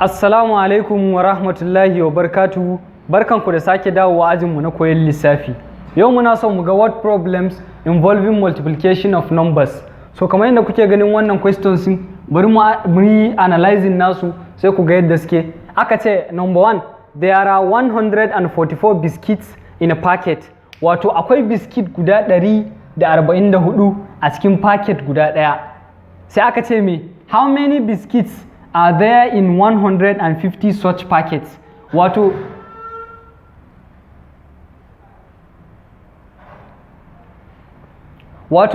Assalamu alaikum wa rahmatullahi wa barakatuhu. Barkanku da sake dawowa ajinmu na koyon lissafi. Yau muna son mu ga word problems involving multiplication of numbers. So kamar yadda kuke ganin wannan questions bari mu yi analyzing nasu sai ku ga yadda suke. Aka ce number 1, there are 144 biscuits in a packet. Wato akwai biskit guda 144 a cikin packet guda ɗaya. Sai aka ce me, how many biscuits are there in 150 such packets? Wato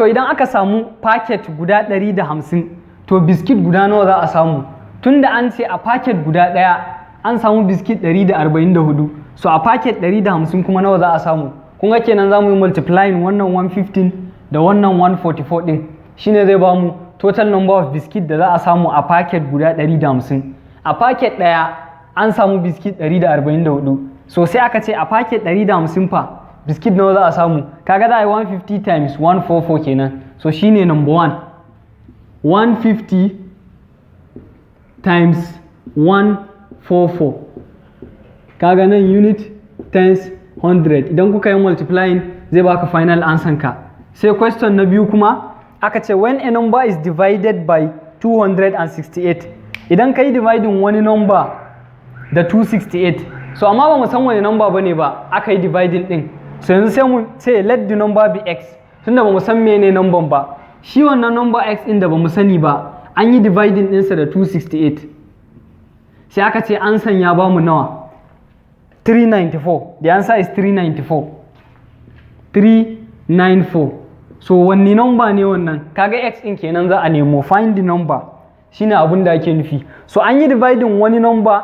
idan aka samu packet guda 150 to biskit guda nawa za a samu? Tunda an ce a packet guda ɗaya an samu biskit 144, so a packet 150 kuma nawa za a samu? Kun ga kenan za mu yi multiplying wannan 115 da wannan 144 ɗin, shine zai ba mu total number of biskit da za a samu a packet guda 150. A packet ɗaya an samu biskit 144, so sai aka ce a packet 150 fa biskit nawa za a samu? Kaga za a yi 150 times 144 kenan, so shine number 1. 150 times 144, kaga nan unit times 100, idan kuka yi multiplying zai baka final answer ka. Sai question na biyu kuma aka ce when a number is divided by 268, idan ka yi dividing wani number da 268, so amma ba mu san wani number bane ba aka yi dividing din, so yanzu sai mu ce let the number be x, tunda ba mu san mene number ba. Shi wannan number x din da ba mu sani ba an yi dividing ɗinsa da 268, sai aka ce answer ya ba mu nawa? 394. The answer is 394. 394. So wanne number ne wannan? Kaga x in kenan za a nemo, find the number, shine abin da ake nufi. So an yi dividing wani number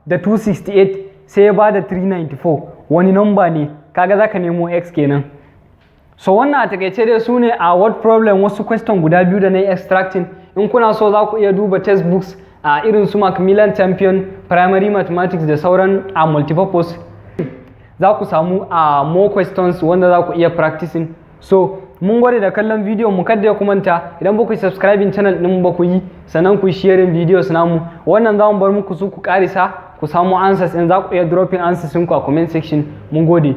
da 268 sai ya bada 394, wani number ne? Kaga za ka nemo x kenan. So wannan a takaice dai su ne a word problem wasu question guda biyu da na yi extracting. In kuna so za ku iya duba textbooks a irin su Macmillan Champion, Primary Mathematics da sauran a multipurpose. Za ku samu a more questions wanda za ku iya practicing. So mun gode da kallon bidiyon mu, kada ya kumanta idan ba ku subscribing channel din ba ku yi, sannan ku sharing videos namu. Wannan za mu bar muku su ku karisa ku samu answers in za ku iya dropping answers ku a comment section. Mun gode.